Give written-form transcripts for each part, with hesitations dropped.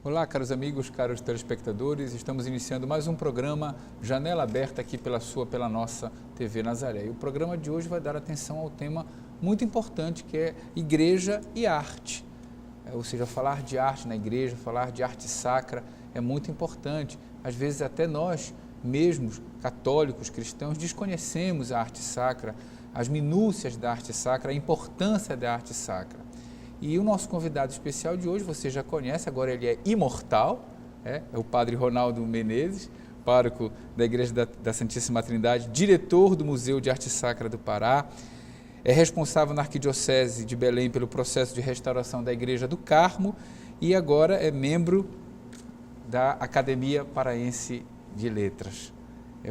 Olá, caros amigos, caros telespectadores, estamos iniciando mais um programa Janela Aberta aqui pela nossa TV Nazaré. E o programa de hoje vai dar atenção ao tema muito importante que é igreja e arte. Ou seja, falar de arte na igreja, falar de arte sacra é muito importante. Às vezes até nós mesmos, católicos, cristãos, desconhecemos a arte sacra, as minúcias da arte sacra, a importância da arte sacra. E o nosso convidado especial de hoje, você já conhece, agora ele é imortal, é o Padre Ronaldo Menezes, pároco da Igreja da Santíssima Trindade, diretor do Museu de Arte Sacra do Pará, é responsável na Arquidiocese de Belém pelo processo de restauração da Igreja do Carmo e agora é membro da Academia Paraense de Letras.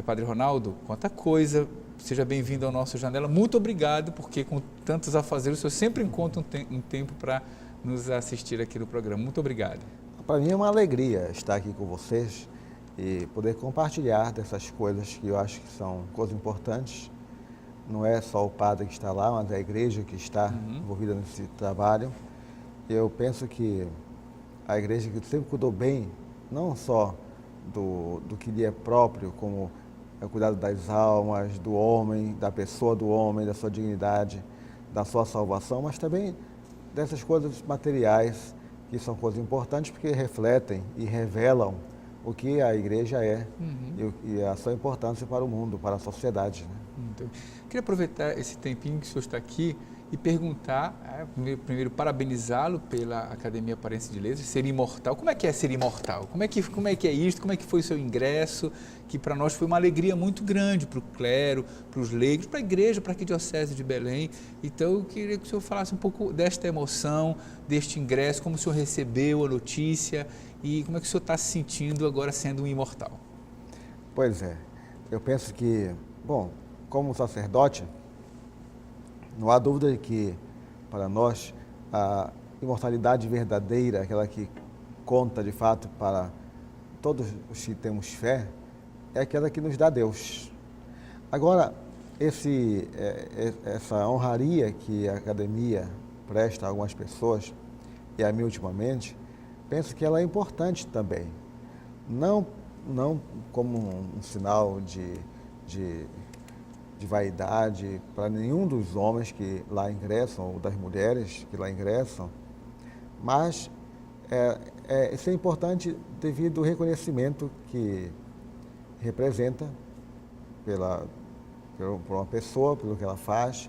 Padre Ronaldo, quanta coisa, seja bem-vindo ao nosso Janela, muito obrigado, porque com tantos afazeres o senhor sempre encontra um tempo para nos assistir aqui no programa, muito obrigado. Para mim é uma alegria estar aqui com vocês e poder compartilhar dessas coisas que eu acho que são coisas importantes. Não é só o padre que está lá, mas é a igreja que está envolvida nesse trabalho. Eu penso que a igreja que sempre cuidou bem, não só do que lhe é próprio, como é o cuidado das almas, do homem, da pessoa do homem, da sua dignidade, da sua salvação, mas também dessas coisas materiais, que são coisas importantes porque refletem e revelam o que a igreja é e a sua importância para o mundo, para a sociedade. Né? Queria aproveitar esse tempinho que o senhor está aqui e perguntar, primeiro parabenizá-lo pela Academia Paraense de Letras, ser imortal. Como é que é ser imortal? Como é que é isso? Como é que foi o seu ingresso? Que para nós foi uma alegria muito grande, para o clero, para os leigos, para a igreja, para a Arquidiocese de Belém. Então eu queria que o senhor falasse um pouco desta emoção, deste ingresso, como o senhor recebeu a notícia e como é que o senhor está se sentindo agora sendo um imortal. Pois é, eu penso que, como sacerdote, não há dúvida de que, para nós, a imortalidade verdadeira, aquela que conta de fato para todos os que temos fé, é aquela que nos dá Deus. Agora, essa honraria que a academia presta a algumas pessoas, e a mim ultimamente, penso que ela é importante também. Não como um sinal de vaidade para nenhum dos homens que lá ingressam, ou das mulheres que lá ingressam, mas isso é importante devido ao reconhecimento que representa por uma pessoa, pelo que ela faz.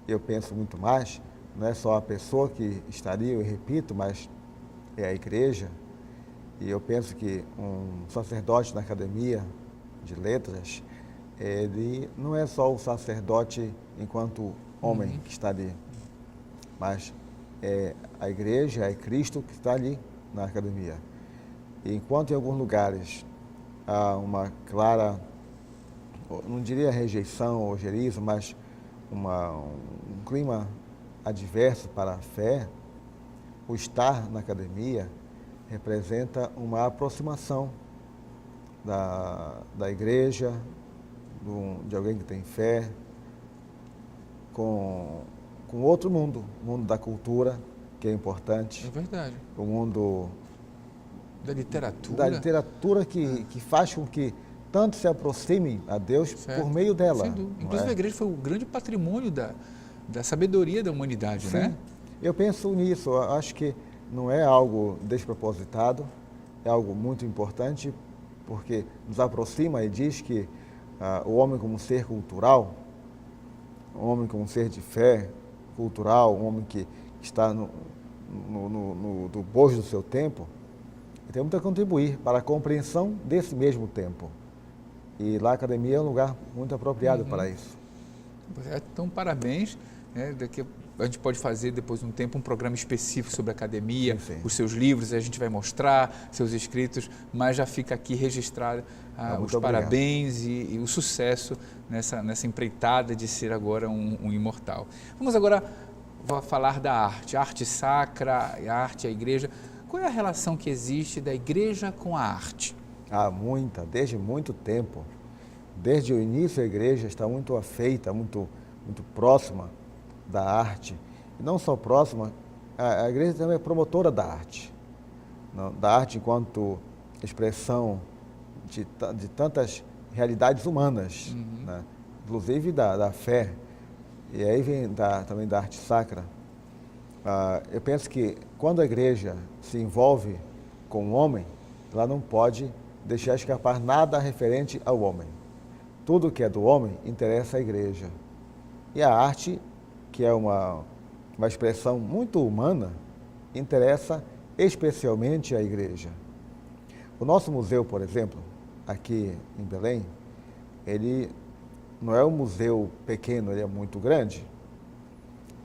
Eu penso muito mais, não é só a pessoa que estaria, eu repito, mas é a igreja. E eu penso que um sacerdote na Academia de Letras, ele não é só o sacerdote enquanto homem que está ali, mas é a igreja, é Cristo que está ali na academia. E enquanto em alguns lugares há uma clara, não diria rejeição ou ojeriza, mas um clima adverso para a fé, o estar na academia representa uma aproximação da igreja, de alguém que tem fé, com outro mundo, o mundo da cultura, que é importante. É verdade. O mundo da literatura. Da literatura que faz com que tanto se aproximem a Deus por meio dela. Inclusive a igreja foi o grande patrimônio da sabedoria da humanidade, Sim. né? Eu penso nisso, eu acho que não é algo despropositado, é algo muito importante, porque nos aproxima e diz que o homem como um ser cultural, um homem como um ser de fé cultural, um homem que está no bojo do seu tempo, tem muito a contribuir para a compreensão desse mesmo tempo. E lá a academia é um lugar muito apropriado para isso. Então, parabéns. Daqui a gente pode fazer depois de um tempo um programa específico sobre a academia, sim. Os seus livros, a gente vai mostrar seus escritos, mas já fica aqui registrado os parabéns e o sucesso nessa empreitada de ser agora um imortal. Vamos agora falar da arte, a arte sacra, a arte, a igreja. Qual é a relação que existe da igreja com a arte? Muita, desde muito tempo. Desde o início a igreja está muito afeita, muito próxima da arte. E não só próxima, a igreja também é promotora da arte. da arte enquanto expressão de tantas realidades humanas, né? Inclusive da fé, e aí vem também da arte sacra. Eu penso que quando a igreja se envolve com o homem, ela não pode deixar escapar nada referente ao homem. Tudo que é do homem interessa à igreja. E a arte, que é uma expressão muito humana, interessa especialmente à igreja. O nosso museu, por exemplo, aqui em Belém, ele não é um museu pequeno, ele é muito grande.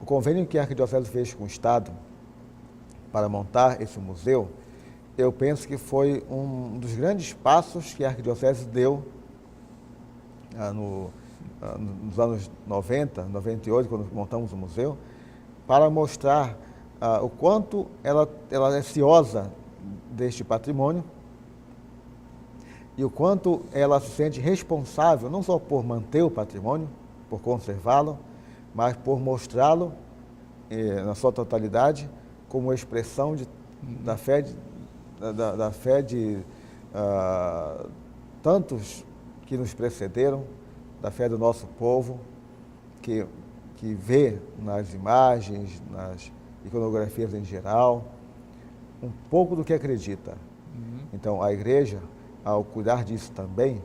O convênio que a Arquidiocese fez com o Estado para montar esse museu, eu penso que foi um dos grandes passos que a Arquidiocese deu nos anos 90, 98, quando montamos o museu, para mostrar o quanto ela é ciosa deste patrimônio e o quanto ela se sente responsável, não só por manter o patrimônio, por conservá-lo, mas por mostrá-lo na sua totalidade como expressão da fé de tantos que nos precederam, da fé do nosso povo, que vê nas imagens, nas iconografias em geral, um pouco do que acredita. Então, a igreja, ao cuidar disso também,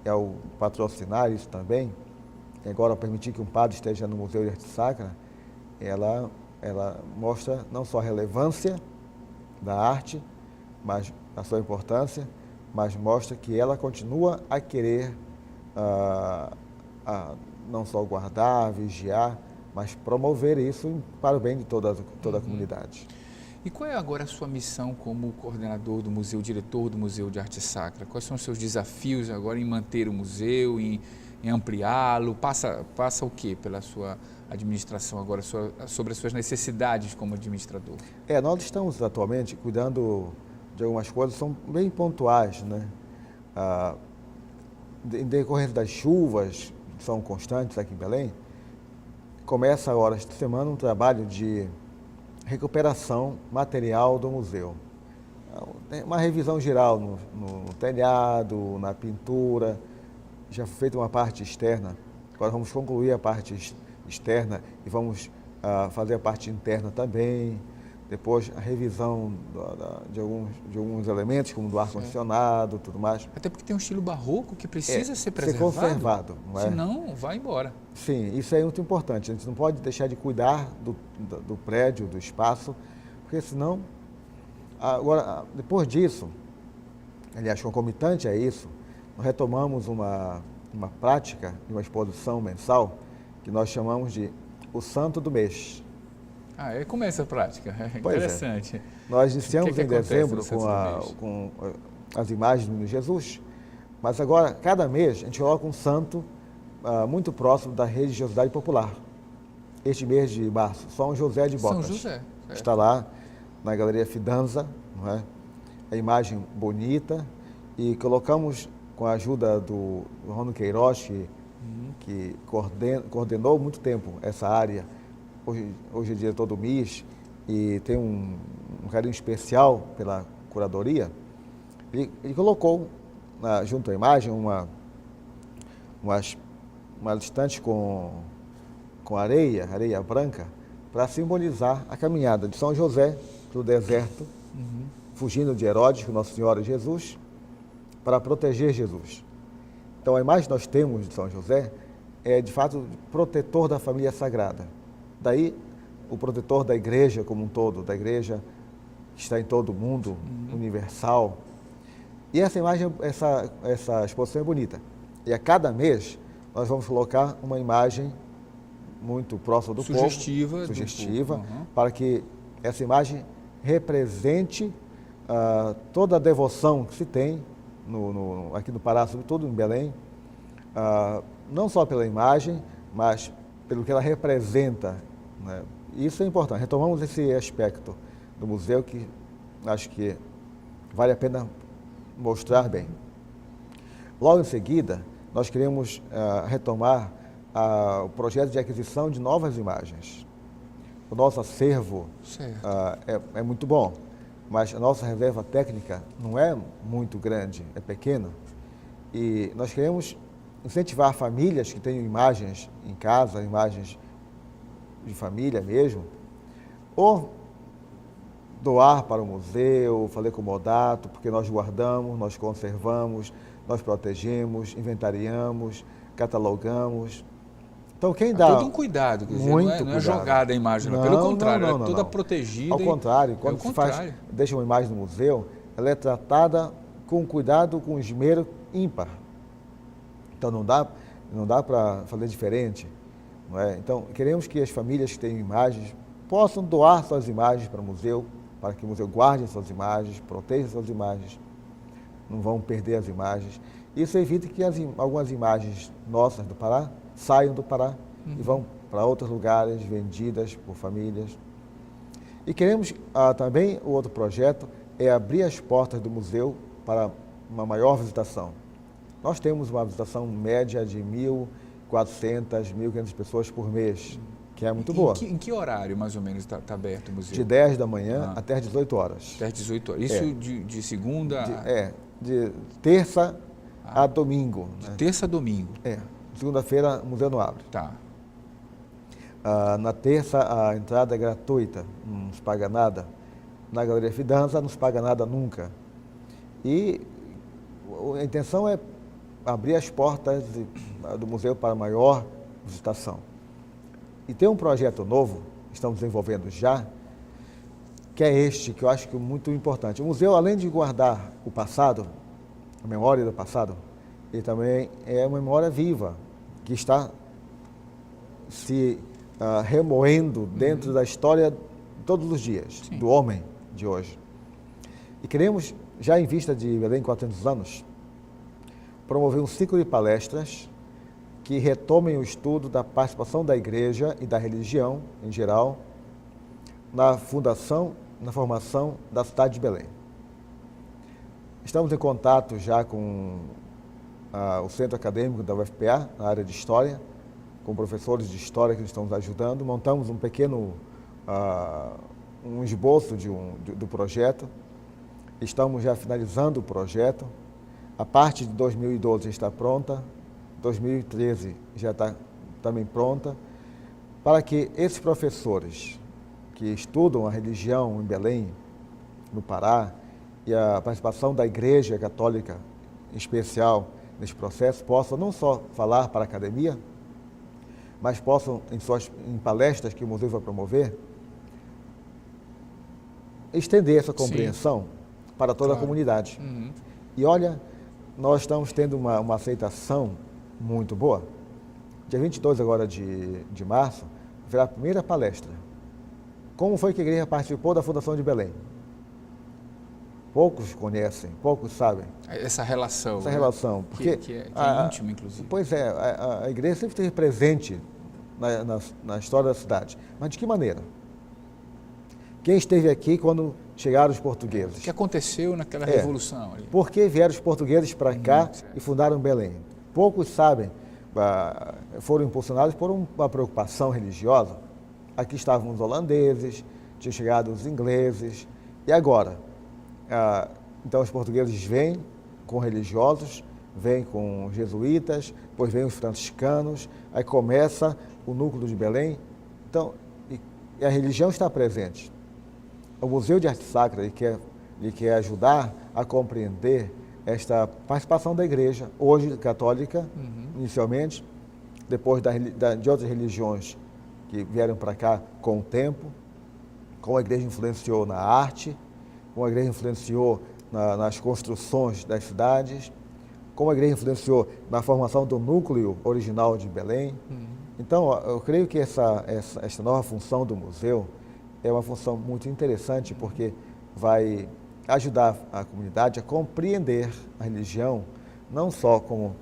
ao patrocinar isso também, e agora permitir que um padre esteja no Museu de Arte Sacra, ela mostra não só a relevância da arte, mas a sua importância, mas mostra que ela continua a querer não só guardar, vigiar, mas promover isso para o bem de toda a comunidade. E qual é agora a sua missão como coordenador do museu, diretor do Museu de Arte Sacra? Quais são os seus desafios agora em manter o museu, em ampliá-lo? Passa o quê pela sua administração agora, sobre as suas necessidades como administrador? Nós estamos atualmente cuidando de algumas coisas que são bem pontuais, né? Em decorrência das chuvas, que são constantes aqui em Belém, começa agora esta semana um trabalho de recuperação material do museu. Uma revisão geral no telhado, na pintura, já foi feita uma parte externa, agora vamos concluir a parte externa e vamos fazer a parte interna também. Depois a revisão de alguns elementos, como do ar-condicionado, tudo mais. Até porque tem um estilo barroco que precisa ser preservado. Ser conservado, não é? Senão, vai embora. Sim, isso é muito importante. A gente não pode deixar de cuidar do prédio, do espaço, porque senão... Agora, depois disso, aliás, concomitante a isso, nós retomamos uma prática de uma exposição mensal que nós chamamos de O Santo do Mês. Como é essa prática? Interessante. Nós iniciamos em dezembro com as imagens do Menino Jesus, mas agora, cada mês, a gente coloca um santo muito próximo da religiosidade popular. Este mês de março, São José de Bocas. São José. Está lá na Galeria Fidanza, não é? A imagem bonita, e colocamos, com a ajuda do Rômulo Queiroz, que coordenou muito tempo essa área. Hoje é diretor do MIS e tem um carinho especial pela curadoria. Ele colocou junto à imagem uma estante com areia branca, para simbolizar a caminhada de São José pelo deserto, fugindo de Herodes com Nossa Senhora Jesus, para proteger Jesus. Então a imagem que nós temos de São José é, de fato, protetor da família sagrada. Daí, o protetor da igreja como um todo, da igreja que está em todo o mundo, universal. E essa imagem, essa exposição é bonita. E a cada mês, nós vamos colocar uma imagem muito próxima do povo, sugestiva, para que essa imagem represente toda a devoção que se tem aqui no Pará, sobretudo em Belém, não só pela imagem, mas pelo que ela representa, né? Isso é importante. Retomamos esse aspecto do museu que acho que vale a pena mostrar bem. Logo em seguida, nós queremos retomar o projeto de aquisição de novas imagens. O nosso acervo é muito bom, mas a nossa reserva técnica não é muito grande, é pequena. E nós queremos incentivar famílias que tenham imagens em casa, imagens de família mesmo, ou doar para o museu, fazer comodato, porque nós guardamos, nós conservamos, nós protegemos, inventariamos, catalogamos. Então, quem dá... todo um cuidado, quer dizer, muito não é jogada a imagem, não. Pelo contrário, ela é toda protegida. Ao contrário, quando se deixa uma imagem no museu, ela é tratada com cuidado, com esmero ímpar. Então, não dá para fazer diferente. Não é? Então, queremos que as famílias que têm imagens possam doar suas imagens para o museu, para que o museu guarde suas imagens, proteja suas imagens, não vão perder as imagens. Isso evita que algumas imagens nossas do Pará saiam do Pará e vão para outros lugares, vendidas por famílias. E queremos também, o outro projeto é abrir as portas do museu para uma maior visitação. Nós temos uma visitação média de 1.400, 1.500 pessoas por mês, que é muito boa. Em que horário, mais ou menos, está aberto o museu? De 10 da manhã até às 18 horas. Até às 18 horas. Isso de segunda... De terça a domingo. De terça a domingo. Segunda-feira o museu não abre. Tá. Na terça a entrada é gratuita, não se paga nada. Na Galeria Fidanza não se paga nada nunca. E a intenção é abrir as portas do museu para maior visitação. E tem um projeto novo, estamos desenvolvendo já, que é este, que eu acho que é muito importante. O museu, além de guardar o passado, a memória do passado, ele também é uma memória viva, que está se remoendo dentro da história todos os dias, Sim. do homem de hoje. E queremos, já em vista de Belém 400 anos, promover um ciclo de palestras que retomem o estudo da participação da igreja e da religião, em geral, na fundação, na formação da cidade de Belém. Estamos em contato já com o centro acadêmico da UFPA, na área de História, com professores de História que nos estão nos ajudando. Montamos um pequeno um esboço do projeto. Estamos já finalizando o projeto. A parte de 2012 está pronta, 2013 já está também pronta, para que esses professores que estudam a religião em Belém, no Pará, e a participação da Igreja Católica, em especial, nesse processo, possam não só falar para a academia, mas possam, em palestras que o museu vai promover, estender essa compreensão para toda a comunidade. E olha, nós estamos tendo uma aceitação muito boa. Dia 22 agora de março, será a primeira palestra. Como foi que a igreja participou da Fundação de Belém? Poucos conhecem, poucos sabem. Essa relação. Essa relação. Porque que é íntima, inclusive. Pois é, a igreja sempre esteve presente na história da cidade. Mas de que maneira? Quem esteve aqui quando chegaram os portugueses? O que aconteceu naquela revolução ali? Por que vieram os portugueses para cá e fundaram Belém? Poucos sabem, foram impulsionados por uma preocupação religiosa. Aqui estavam os holandeses, tinham chegado os ingleses, e agora? Então os portugueses vêm com religiosos, vêm com jesuítas, depois vêm os franciscanos, aí começa o núcleo de Belém. Então, e a religião está presente. O Museu de Arte Sacra ele quer ajudar a compreender esta participação da igreja, hoje católica, inicialmente, depois de outras religiões que vieram para cá com o tempo, como a igreja influenciou na arte, como a igreja influenciou nas construções das cidades, como a igreja influenciou na formação do núcleo original de Belém. Então, eu creio que essa nova função do museu é uma função muito interessante, porque vai ajudar a comunidade a compreender a religião, não só como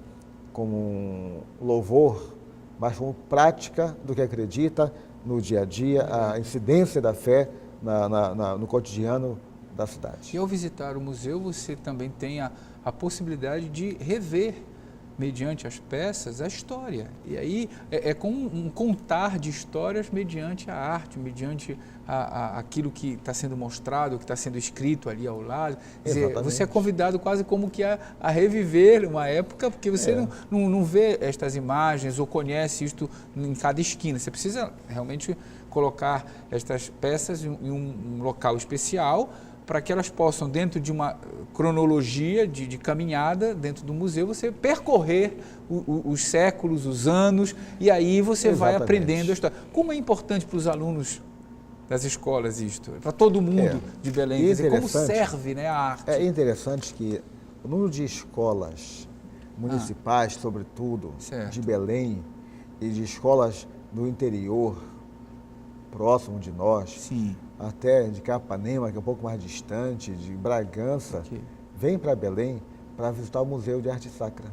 um louvor, mas como prática do que acredita no dia a dia, a incidência da fé no cotidiano da cidade. E ao visitar o museu, você também tem a possibilidade de rever mediante as peças, a história. E aí é como um contar de histórias mediante a arte, mediante aquilo que está sendo mostrado, que está sendo escrito ali ao lado. Quer dizer, você é convidado quase como que a reviver uma época, porque você não vê estas imagens ou conhece isto em cada esquina. Você precisa realmente colocar estas peças em um local especial, para que elas possam, dentro de uma cronologia de caminhada dentro do museu, você percorrer os séculos, os anos, e aí você vai aprendendo a história. Como é importante para os alunos das escolas isto? Para todo mundo de Belém, quer dizer, como serve, né, a arte? É interessante que o número de escolas municipais, sobretudo, de Belém, e de escolas do interior, próximo de nós, até de Capanema, que é um pouco mais distante, de Bragança, vem para Belém para visitar o Museu de Arte Sacra,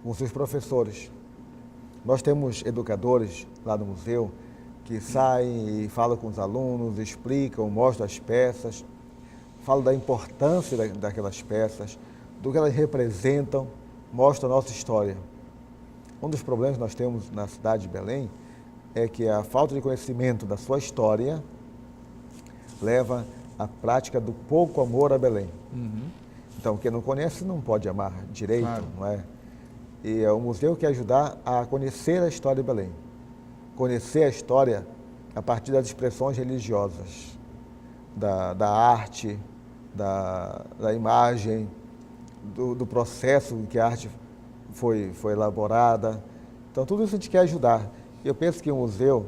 com seus professores. Nós temos educadores lá no museu que saem e falam com os alunos, explicam, mostram as peças, falam da importância daquelas peças, do que elas representam, mostram a nossa história. Um dos problemas que nós temos na cidade de Belém é que a falta de conhecimento da sua história leva à prática do pouco amor a Belém. Então, quem não conhece não pode amar direito, não é? E o museu quer ajudar a conhecer a história de Belém, conhecer a história a partir das expressões religiosas, da arte, da imagem, do processo em que a arte foi elaborada. Então, tudo isso a gente quer ajudar. Eu penso que o museu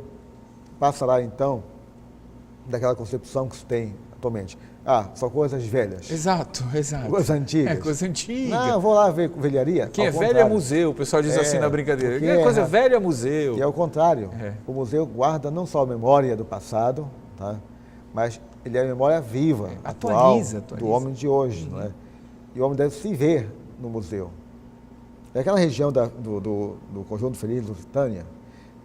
passará, então, daquela concepção que se tem atualmente. São coisas velhas. Exato. Coisas antigas. Coisa antiga. Não, vou lá ver velharia. Que é velho é museu, o pessoal diz assim na brincadeira. Que é coisa velha é museu. E é o contrário. O museu guarda não só a memória do passado, tá? Mas ele é a memória viva, atual, do homem de hoje. Não é? E o homem deve se ver no museu. É aquela região do Conjunto Feliz Lusitânia,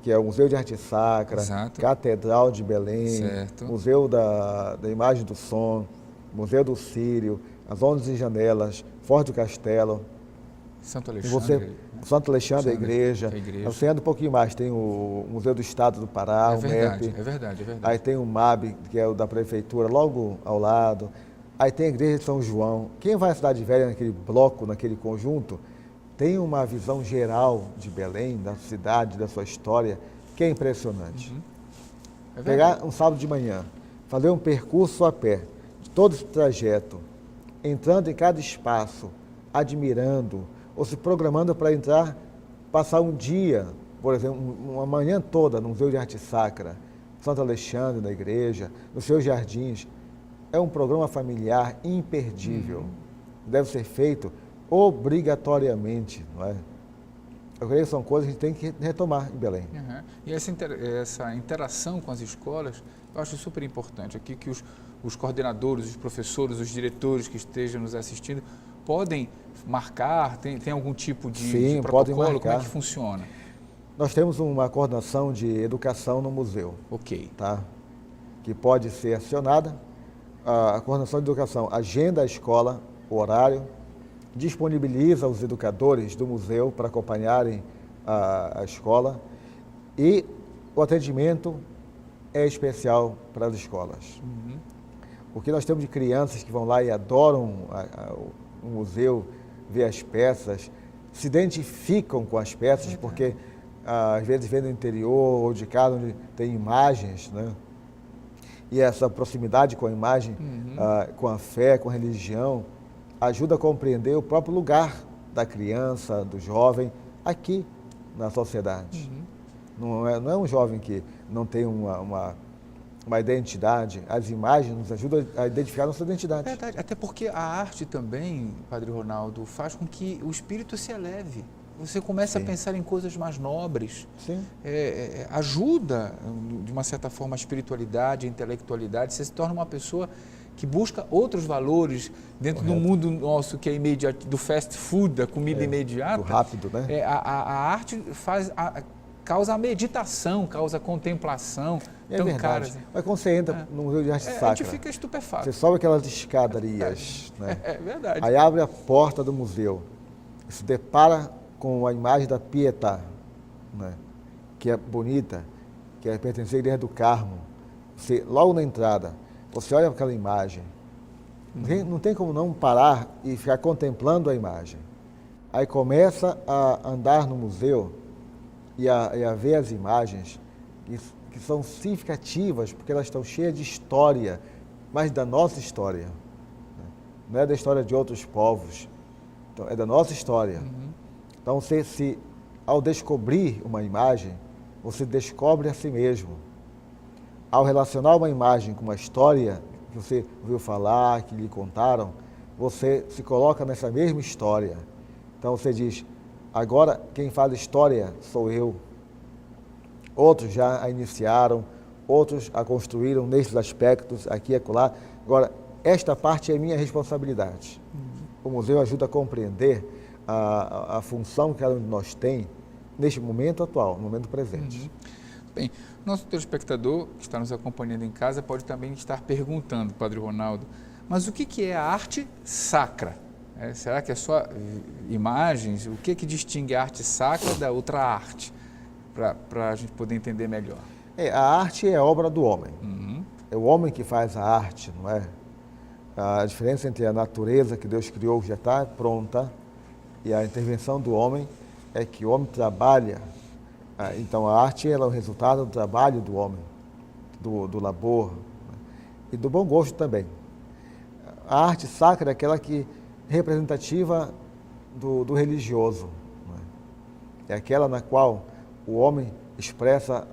que é o Museu de Arte Sacra, Catedral de Belém, Museu da Imagem do Som, Museu do Círio, as 11 Janelas, Forte do Castelo, Santo Alexandre, Santo Alexandre, a igreja. Você anda um pouquinho mais, tem o Museu do Estado do Pará, o MEP. É verdade. Aí tem o MAB, que é o da Prefeitura, logo ao lado. Aí tem a Igreja de São João. Quem vai à Cidade Velha, naquele bloco, naquele conjunto, tem uma visão geral de Belém, da cidade, da sua história, que é impressionante. Pegar um sábado de manhã, fazer um percurso a pé, de todo esse trajeto, entrando em cada espaço, admirando, ou se programando para entrar, passar um dia, por exemplo, uma manhã toda no Museu de Arte Sacra, Santo Alexandre, na igreja, nos seus jardins. É um programa familiar imperdível. Deve ser feito obrigatoriamente, não é? Eu creio que são coisas que a gente tem que retomar em Belém. E essa interação com as escolas, eu acho super importante. Aqui que os coordenadores, os professores, os diretores que estejam nos assistindo podem marcar, tem algum tipo de protocolo? Como é que funciona? Nós temos uma coordenação de educação no museu. Tá? Que pode ser acionada. A coordenação de educação agenda a escola, o horário, disponibiliza os educadores do museu para acompanharem a escola e o atendimento é especial para as escolas. Porque nós temos de crianças que vão lá e adoram o museu, ver as peças, se identificam com as peças, porque às vezes vêm do interior ou de casa onde tem imagens, né? E essa proximidade com a imagem, com a fé, com a religião, ajuda a compreender o próprio lugar da criança, do jovem, aqui na sociedade. Não é um jovem que não tem uma identidade. As imagens nos ajudam a identificar a nossa identidade. É verdade, até porque a arte também, Padre Ronaldo, faz com que o espírito se eleve. Você começa a pensar em coisas mais nobres. Ajuda, de uma certa forma, a espiritualidade, a intelectualidade. Você se torna uma pessoa que busca outros valores dentro do mundo nosso que é imediato, do fast food, da comida imediata. Do rápido, né? A arte causa a meditação, causa a contemplação. Então, verdade. Mas quando você entra no Museu de Arte Sacra, a gente fica estupefato. Você sobe aquelas escadarias, né? É verdade. Aí abre a porta do museu. se depara com a imagem da Pietà, né, que é bonita, que é pertencer à Igreja do Carmo, você, logo na entrada, você olha aquela imagem, não tem como não parar e ficar contemplando a imagem. Aí começa a andar no museu e a ver as imagens que são significativas, porque elas estão cheias de história, mas da nossa história. Né? Não é da história de outros povos, então, é da nossa história. Então, ao descobrir uma imagem, você descobre a si mesmo. Ao relacionar uma imagem com uma história que você ouviu falar, que lhe contaram, você se coloca nessa mesma história. Então você diz, agora quem faz história sou eu. Outros já a iniciaram, outros a construíram nesses aspectos, aqui e acolá. Agora, esta parte é minha responsabilidade. O museu ajuda a compreender a função que cada um de nós tem neste momento atual, no momento presente. Bem, nosso telespectador que está nos acompanhando em casa pode também estar perguntando, Padre Ronaldo, mas o que é a arte sacra? Será que é só imagens? O que distingue a arte sacra da outra arte? Para a gente poder entender melhor. A arte é a obra do homem. É o homem que faz a arte, não é? A diferença entre a natureza que Deus criou já está pronta e a intervenção do homem é que o homem trabalha. Então a arte ela é o resultado do trabalho do homem, do labor, né? E do bom gosto também. A arte sacra é aquela que representativa do religioso, né? É aquela na qual o homem expressa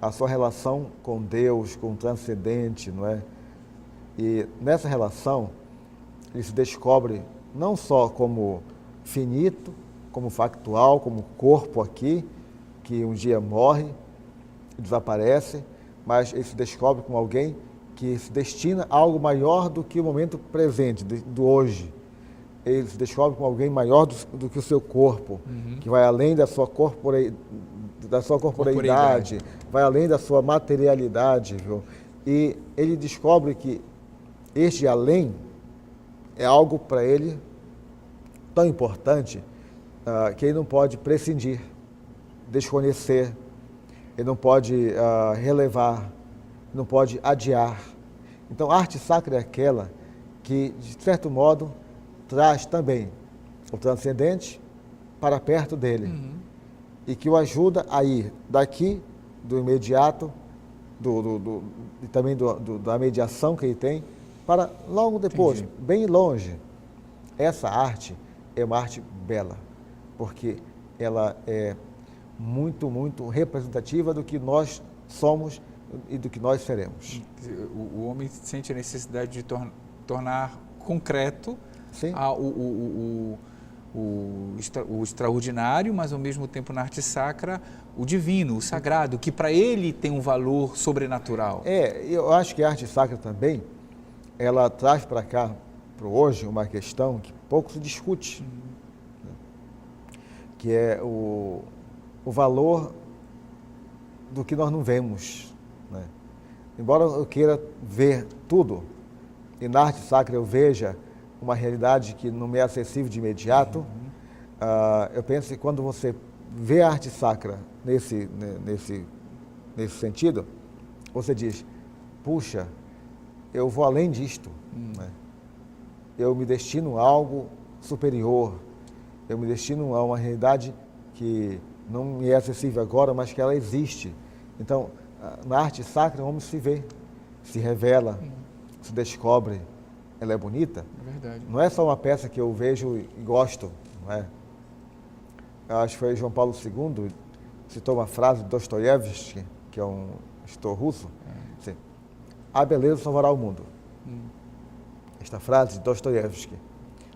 a sua relação com Deus, com o transcendente, não é? E nessa relação ele se descobre não só como finito, como factual, como corpo aqui, que um dia morre e desaparece, mas ele se descobre como alguém que se destina a algo maior do que o momento presente, do hoje. Ele se descobre como alguém maior do que o seu corpo, que vai além da sua corporeidade, vai além da sua materialidade. Viu? E ele descobre que este além é algo para ele tão importante que ele não pode prescindir, desconhecer, ele não pode relevar, não pode adiar. Então, a arte sacra é aquela que, de certo modo, traz também o transcendente para perto dele e que o ajuda a ir daqui, do imediato, e também da mediação que ele tem, para logo depois, bem longe. Essa arte é uma arte bela, porque ela é muito, muito representativa do que nós somos e do que nós seremos. O homem sente a necessidade de tornar concreto o extraordinário, mas ao mesmo tempo na arte sacra o divino, o sagrado, que para ele tem um valor sobrenatural. Eu acho que a arte sacra também, ela traz para cá, para hoje, uma questão que pouco se discute, né? Que é o valor do que nós não vemos, né? Embora eu queira ver tudo, e na arte sacra eu veja uma realidade que não me é acessível de imediato, eu penso que quando você vê a arte sacra nesse sentido, você diz, puxa, eu vou além disto, né? Eu me destino a algo superior, eu me destino a uma realidade que não me é acessível agora, mas que ela existe. Então, na arte sacra, o homem se vê, se revela, se descobre. Ela é bonita. É verdade. Não é só uma peça que eu vejo e gosto, não é? Eu acho que foi João Paulo II, citou uma frase de Dostoiévski, que é um escritor russo, assim, a beleza salvará o mundo. Esta frase de Dostoiévski.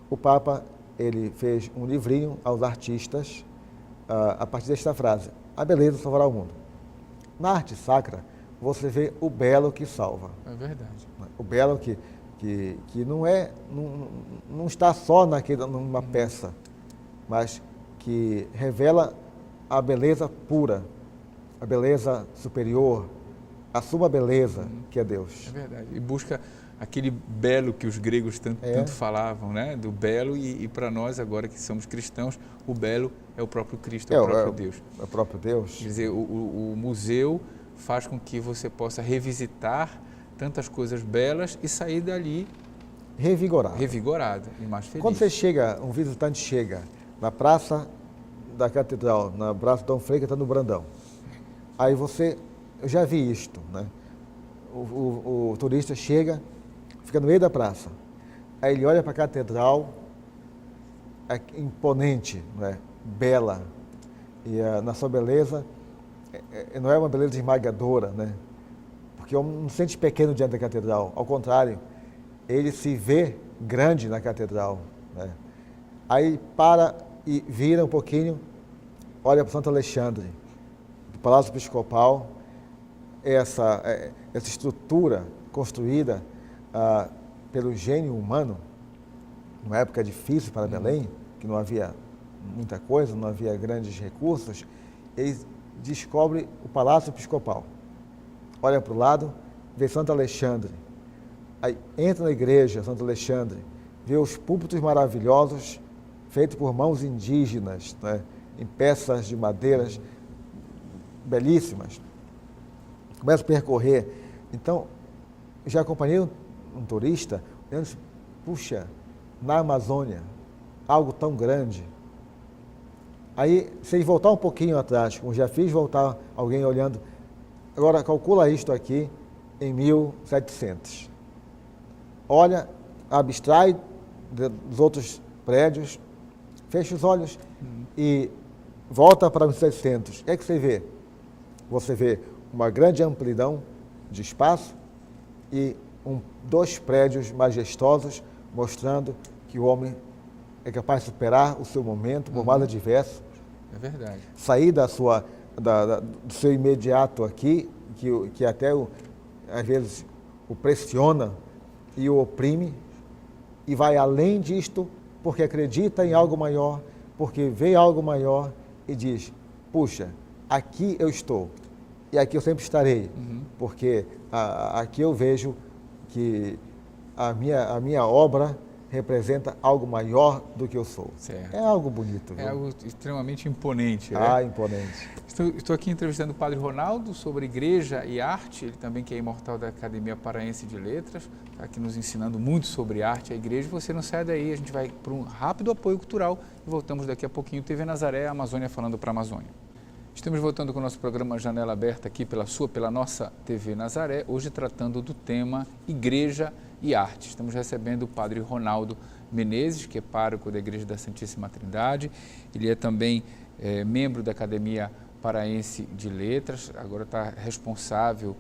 O Papa, ele fez um livrinho aos artistas a partir desta frase, a beleza salvará o mundo. Na arte sacra, você vê o belo que salva. É verdade. O belo que não está só numa peça, mas que revela a beleza pura, a beleza superior, a sua beleza, que é Deus. É verdade. E busca aquele belo que os gregos tanto falavam, né? Do belo, e para nós agora que somos cristãos, o belo é o próprio Cristo, é o próprio Deus. É o próprio Deus. Quer dizer, o museu faz com que você possa revisitar tantas coisas belas e sair dali revigorado e mais feliz. Quando você chega, um visitante chega na praça da catedral, na Praça Dom Frei, que está no Brandão, aí eu já vi isto, né? O turista chega, fica no meio da praça, aí ele olha para a catedral, é imponente, né? Bela, e na sua beleza, não é uma beleza esmagadora, né? Porque o homem não se sente pequeno diante da catedral, ao contrário, ele se vê grande na catedral, né? Aí para e vira um pouquinho, olha para Santo Alexandre, do Palácio Episcopal, essa estrutura construída pelo gênio humano, numa época difícil para Belém, que não havia muita coisa, não havia grandes recursos, ele descobre o Palácio Episcopal. Olha para o lado, vê Santo Alexandre. Aí entra na igreja Santo Alexandre, vê os púlpitos maravilhosos, feitos por mãos indígenas, né, em peças de madeiras belíssimas. Começa a percorrer. Então, já acompanhei um turista, olhando, puxa, na Amazônia, algo tão grande. Aí, se ele voltar um pouquinho atrás, como já fiz voltar alguém olhando, agora calcula isto aqui em 1700. Olha, abstrai dos outros prédios, fecha os olhos e volta para 1700. O que é que você vê? Você vê uma grande amplidão de espaço e dois prédios majestosos, mostrando que o homem é capaz de superar o seu momento, por mais adverso. É verdade. Sair do seu imediato aqui, que até às vezes o pressiona e o oprime, e vai além disto, porque acredita em algo maior, porque vê algo maior e diz, puxa, aqui eu estou, e aqui eu sempre estarei, porque aqui eu vejo que a minha obra representa algo maior do que eu sou. Certo. É algo bonito. É algo extremamente imponente. Imponente. Estou aqui entrevistando o Padre Ronaldo sobre igreja e arte, ele também que é imortal da Academia Paraense de Letras, está aqui nos ensinando muito sobre arte e a igreja. Você não sai daí, a gente vai para um rápido apoio cultural e voltamos daqui a pouquinho. TV Nazaré, a Amazônia falando para a Amazônia. Estamos voltando com o nosso programa Janela Aberta aqui pela nossa TV Nazaré, hoje tratando do tema Igreja e Arte. Estamos recebendo o Padre Ronaldo Menezes, que é pároco da Igreja da Santíssima Trindade. Ele é também membro da Academia Paraense de Letras, agora está responsável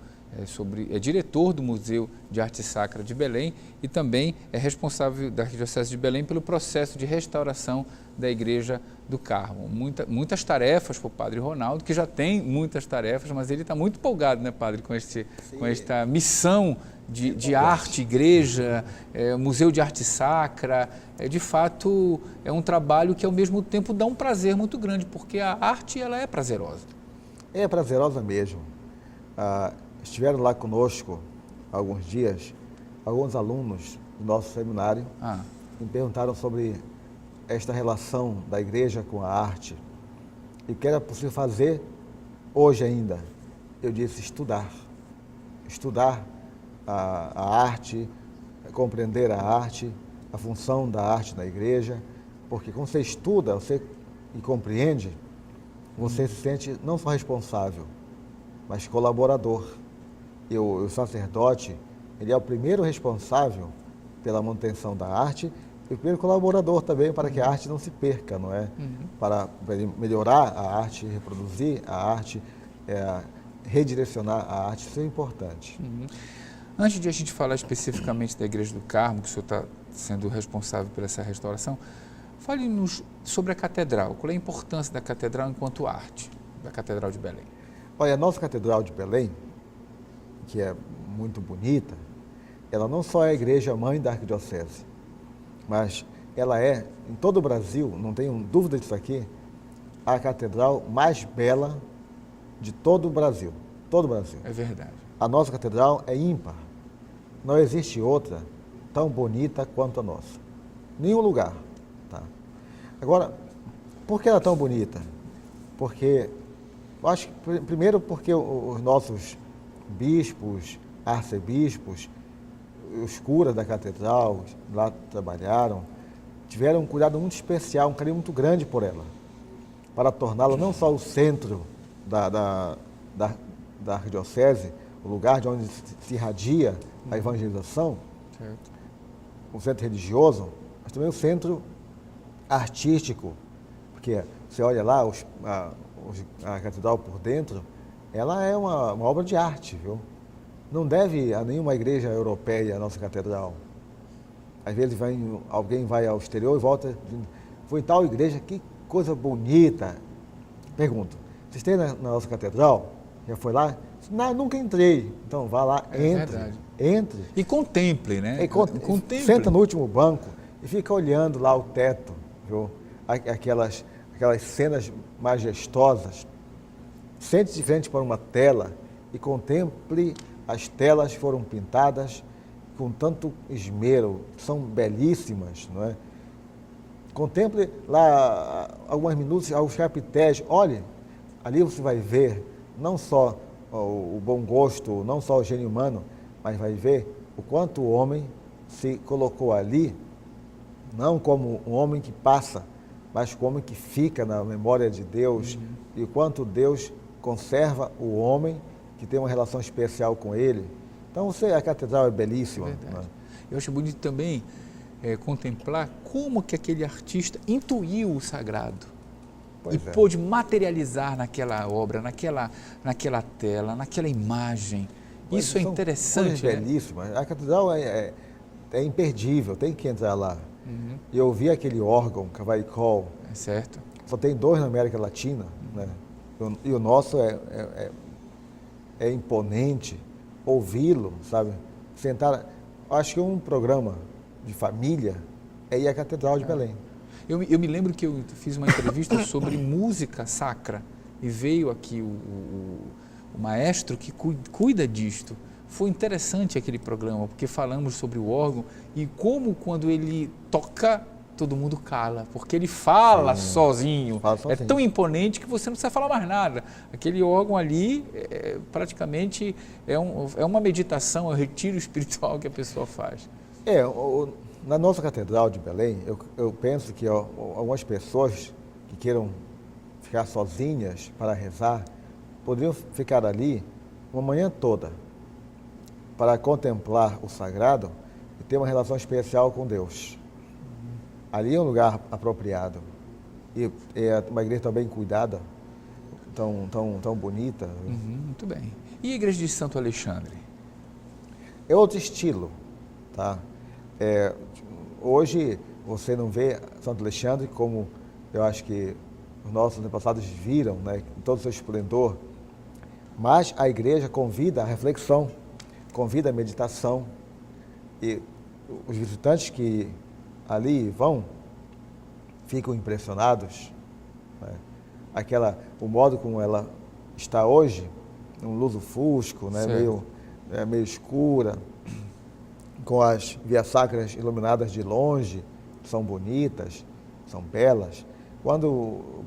é diretor do Museu de Arte Sacra de Belém e também é responsável da Arquidiocese de Belém pelo processo de restauração da Igreja do Carmo. Muitas tarefas para o Padre Ronaldo, que já tem muitas tarefas, mas ele está muito empolgado, né, Padre, com esta missão de arte, igreja, Museu de Arte Sacra. De fato, é um trabalho que ao mesmo tempo dá um prazer muito grande, porque a arte ela é prazerosa. É prazerosa mesmo. Estiveram lá conosco há alguns dias alguns alunos do nosso seminário me perguntaram sobre esta relação da igreja com a arte e o que era possível fazer hoje ainda. Eu disse estudar a arte, compreender a arte, a função da arte na igreja, porque quando você estuda e compreende, você se sente não só responsável, mas colaborador. E o sacerdote, ele é o primeiro responsável pela manutenção da arte e o primeiro colaborador também para que a arte não se perca, não é? Para melhorar a arte, reproduzir a arte, redirecionar a arte, isso é importante. Antes de a gente falar especificamente da Igreja do Carmo, que o senhor está sendo responsável por essa restauração, fale-nos sobre a catedral. Qual é a importância da catedral enquanto arte, da Catedral de Belém? Olha, a nossa Catedral de Belém, que é muito bonita, ela não só é a igreja mãe da arquidiocese, mas ela é, em todo o Brasil, não tenho dúvida disso aqui, a catedral mais bela de todo o Brasil. Todo o Brasil. É verdade. A nossa catedral é ímpar. não existe outra tão bonita quanto a nossa. Nenhum lugar. Tá? Agora, por que ela é tão bonita? Porque, eu acho que, primeiro porque os nossos bispos, arcebispos, os curas da catedral, lá trabalharam, tiveram um cuidado muito especial, um carinho muito grande por ela, para torná-la não só o centro da arquidiocese, o lugar de onde se irradia a evangelização, certo, o centro religioso, mas também o centro artístico, porque você olha lá, a catedral por dentro, ela é uma obra de arte, viu? Não deve a nenhuma igreja europeia a nossa catedral. Às vezes alguém vai ao exterior e volta, foi em tal igreja, que coisa bonita. Pergunto, vocês têm na nossa catedral? Já foi lá? Não, nunca entrei. Então vá lá, entre. E contemple, né? Contemple. Senta no último banco e fica olhando lá o teto, viu? Aquelas cenas majestosas. Sente de frente para uma tela e contemple as telas que foram pintadas com tanto esmero, são belíssimas, não é? Contemple lá alguns minutos aos capitéis, olhe, ali você vai ver não só o bom gosto, não só o gênio humano, mas vai ver o quanto o homem se colocou ali, não como um homem que passa, mas como homem que fica na memória de Deus, e o quanto Deus conserva o homem, que tem uma relação especial com ele. Então, a catedral é belíssima. Né? Eu acho bonito também contemplar como que aquele artista intuiu o sagrado pôde materializar naquela obra, naquela tela, naquela imagem. Isso é interessante. É belíssimo. A catedral é imperdível, tem que entrar lá. E eu vi aquele órgão, Cavaillé, certo. Só tem 2 na América Latina, né? E o nosso é imponente ouvi-lo, sabe? Sentar, acho que um programa de família é ir à Catedral de Belém. Eu me lembro que eu fiz uma entrevista sobre música sacra e veio aqui o maestro que cuida disto. Foi interessante aquele programa, porque falamos sobre o órgão e como quando ele toca, todo mundo cala, porque ele fala sozinho. É tão imponente que você não precisa falar mais nada. Aquele órgão ali, praticamente, é uma meditação, é um retiro espiritual que a pessoa faz. Na nossa Catedral de Belém, eu penso que algumas pessoas que queiram ficar sozinhas para rezar, poderiam ficar ali uma manhã toda para contemplar o sagrado e ter uma relação especial com Deus. Ali é um lugar apropriado e é uma igreja tão bem cuidada, tão bonita. Muito bem. E a igreja de Santo Alexandre? É outro estilo, tá? Hoje você não vê Santo Alexandre como eu acho que os nossos antepassados viram, né, em todo o seu esplendor, mas a igreja convida a reflexão, convida a meditação, e os visitantes que ali vão ficam impressionados, né? O modo como ela está hoje, um luso-fusco, né, meio escura, com as vias sacras iluminadas de longe, são bonitas, são belas. Quando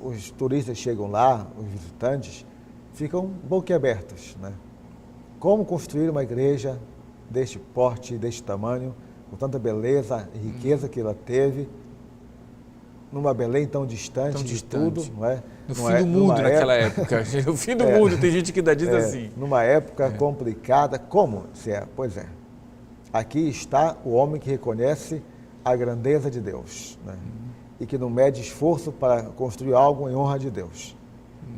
os turistas chegam lá, os visitantes, ficam boquiabertos, né? Como construir uma igreja deste porte, deste tamanho, com tanta beleza e riqueza que ela teve, numa Belém tão distante de tudo, não é? No fim do mundo naquela época. No fim do mundo, tem gente que ainda diz assim. Numa época complicada, como? Pois é. Aqui está o homem que reconhece a grandeza de Deus, né? E que não mede esforço para construir algo em honra de Deus.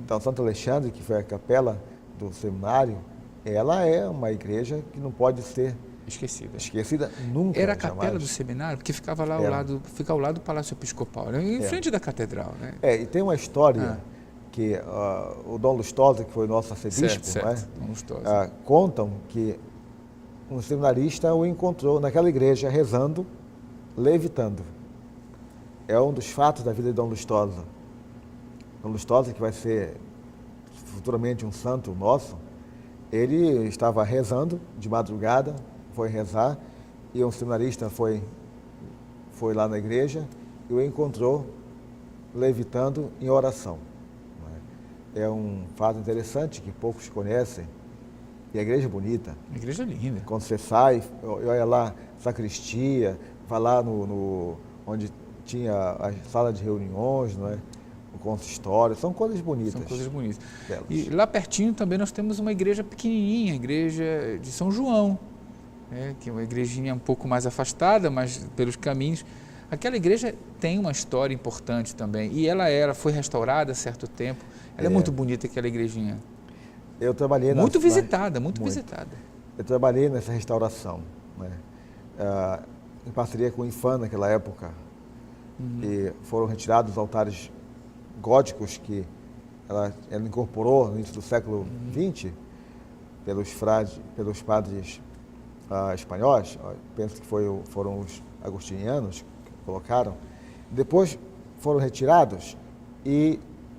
Então, Santo Alexandre, que foi a capela do seminário, ela é uma igreja que não pode ser esquecida nunca. Era a capela do seminário, porque ficava lá fica ao lado do Palácio Episcopal, né? Em frente da catedral, né? E tem uma história que o Dom Lustosa, que foi o nosso arcebispo, certo. Dom Lustosa. Contam que um seminarista o encontrou naquela igreja rezando, levitando. É um dos fatos da vida de Dom Lustosa. Dom Lustosa, que vai ser futuramente um santo nosso, ele estava rezando de madrugada, foi rezar e um seminarista foi lá na igreja e o encontrou levitando em oração. É um fato interessante que poucos conhecem. E a igreja é bonita. A igreja é linda. Quando você sai, olha lá, sacristia, vai lá onde tinha a sala de reuniões, não é? O consistório, são coisas bonitas. São coisas bonitas. Belas. E lá pertinho também nós temos uma igreja pequenininha, a igreja de São João, que é uma igrejinha um pouco mais afastada, mas pelos caminhos. Aquela igreja tem uma história importante também, e ela foi restaurada há certo tempo. Ela é muito bonita, aquela igrejinha. Eu trabalhei muito visitada. Eu trabalhei nessa restauração, né? Em parceria com o IFAM naquela época. E foram retirados os altares góticos que ela incorporou no início do século XX pelos padres espanhóis. Penso que foram os agostinianos que colocaram. Depois foram retirados e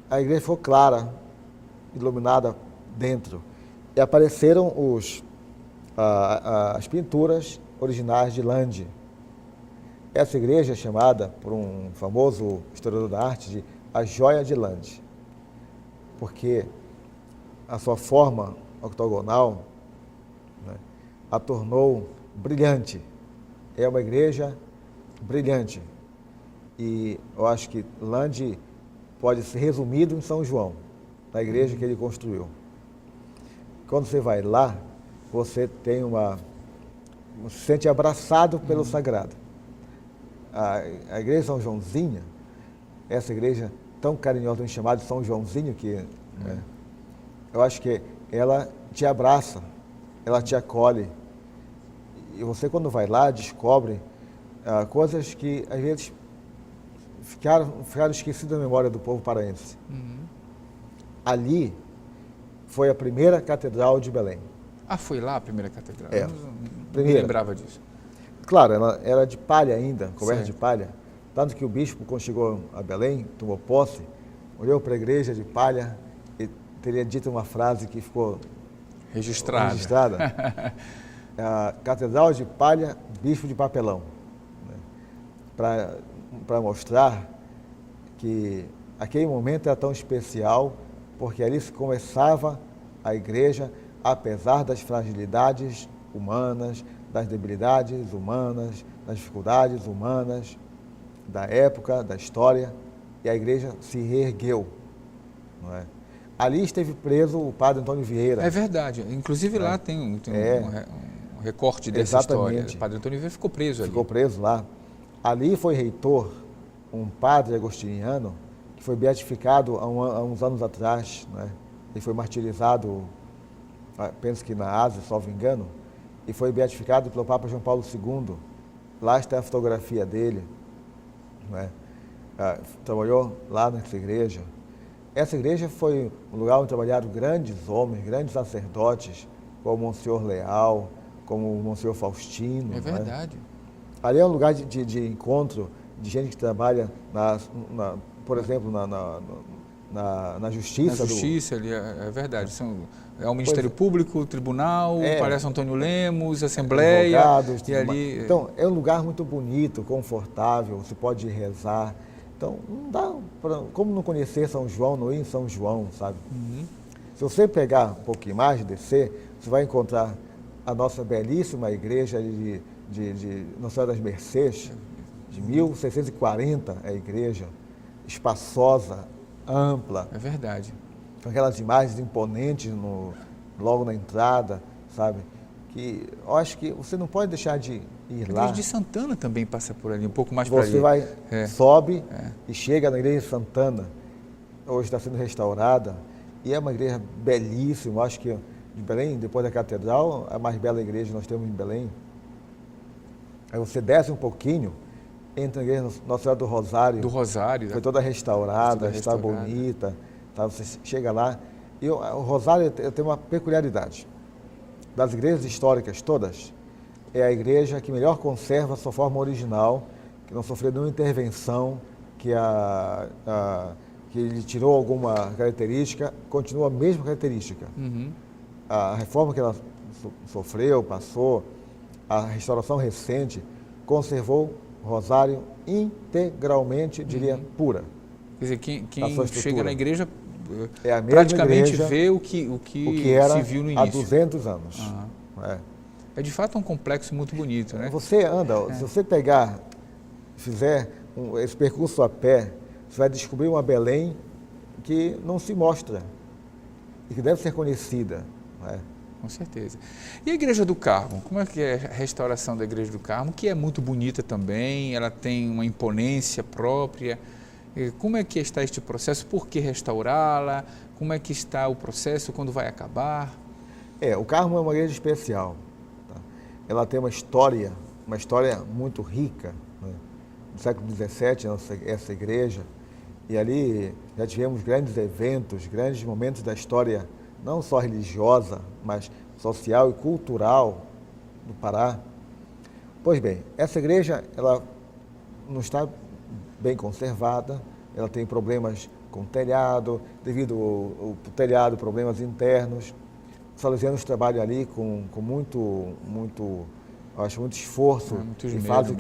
a igreja ficou clara, iluminada dentro. E apareceram as pinturas originais de Landi. Essa igreja é chamada por um famoso historiador da arte de a joia de Landi, porque a sua forma octogonal, né, a tornou brilhante. É uma igreja brilhante. E eu acho que Landi pode ser resumido em São João, na igreja que ele construiu. Quando você vai lá, você se sente abraçado pelo sagrado. A igreja de São Joãozinho, essa igreja tão carinhosamente chamada de São Joãozinho, eu acho que ela te abraça, ela te acolhe. E você, quando vai lá, descobre coisas que, às vezes, ficaram esquecidas da memória do povo paraense. Ali foi a primeira catedral de Belém. Foi lá a primeira catedral? Eu não me lembrava disso. Claro, ela era de palha ainda, coberta de palha. Tanto que o bispo, quando chegou a Belém, tomou posse, olhou para a igreja de palha e teria dito uma frase que ficou registrada. A catedral de palha, bispo de papelão. Né? Para mostrar que aquele momento era tão especial, porque ali se começava a igreja, apesar das fragilidades humanas, das debilidades humanas, das dificuldades humanas, da época, da história, e a igreja se reergueu. Não é? Ali esteve preso o padre Antônio Vieira. É verdade, inclusive lá tem um recorte dessa história. O padre Antônio Vieira ficou preso ali. Ficou preso lá. Ali foi reitor um padre agostiniano que foi beatificado há uns anos atrás. Né? Ele foi martirizado, penso que na Ásia, salvo engano, e foi beatificado pelo Papa João Paulo II. Lá está a fotografia dele. Né? Trabalhou lá nessa igreja. Essa igreja foi um lugar onde trabalharam grandes homens, grandes sacerdotes, como o Monsenhor Leal, como o Monsenhor Faustino. É verdade. Né? Ali é um lugar de encontro de gente que trabalha, por exemplo, na justiça. Na justiça, ali, é verdade. É o Ministério Público, o Tribunal, o Palácio Antônio Lemos, a Assembleia. Advogados, e ali... Então, é um lugar muito bonito, confortável, você pode rezar. Então, não dá como não conhecer São João, não ir em São João, sabe? Se você pegar um pouquinho mais, descer, você vai encontrar a nossa belíssima igreja de Nossa Senhora das Mercês, de 1640, a igreja, espaçosa, ampla. É verdade. Com aquelas imagens imponentes logo na entrada, sabe? Que eu acho que você não pode deixar de ir lá. A igreja de Santana também passa por ali, um pouco mais para ali. Você sobe e chega na igreja de Santana. Hoje está sendo restaurada e é uma igreja belíssima. Eu acho que de Belém, depois da catedral, a mais bela igreja que nós temos em Belém. Aí você desce um pouquinho, entra na igreja Nossa Senhora do Rosário. Do Rosário. Foi toda restaurada, está bonita. Tá? Você chega lá. E o Rosário tem uma peculiaridade. Das igrejas históricas todas, é a igreja que melhor conserva a sua forma original, que não sofreu nenhuma intervenção, que ele tirou alguma característica, continua a mesma característica. A reforma que ela sofreu, passou, a restauração recente conservou o rosário integralmente, diria, pura. Quer dizer, quem chega na igreja é a mesma praticamente igreja, vê o que era se viu no início. há 200 anos. É de fato um complexo muito bonito, né? Você anda, se você fizer esse percurso a pé, você vai descobrir uma Belém que não se mostra e que deve ser conhecida. Com certeza. E a Igreja do Carmo? Como é que é a restauração da Igreja do Carmo? Que é muito bonita também, ela tem uma imponência própria. Como é que está este processo? Por que restaurá-la? Como é que está o processo? Quando vai acabar? O Carmo é uma igreja especial. Tá? Ela tem uma história muito rica, né? Do século XVII, essa igreja. E ali já tivemos grandes eventos, grandes momentos da história, não só religiosa, mas social e cultural do Pará. Pois bem, essa igreja ela não está bem conservada, ela tem problemas com o telhado, devido ao telhado, problemas internos. Os salesianos trabalham ali com muito esforço e fazem o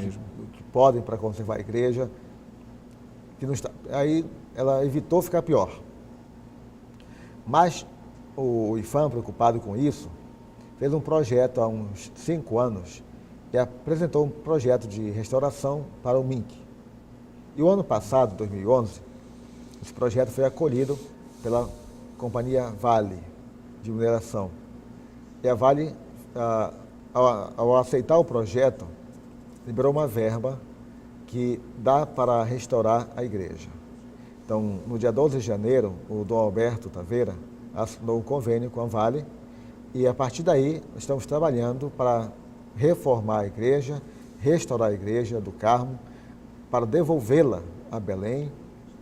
que podem para conservar a igreja. Aí ela evitou ficar pior. Mas o IPHAM, preocupado com isso, fez um projeto há uns 5 anos e apresentou um projeto de restauração para o MINC. E o ano passado, 2011, esse projeto foi acolhido pela companhia Vale de mineração. E a Vale, ao aceitar o projeto, liberou uma verba que dá para restaurar a igreja. Então, no dia 12 de janeiro, o Dom Alberto Taveira assinou um convênio com a Vale e, a partir daí, estamos trabalhando para reformar a igreja, restaurar a igreja do Carmo, para devolvê-la a Belém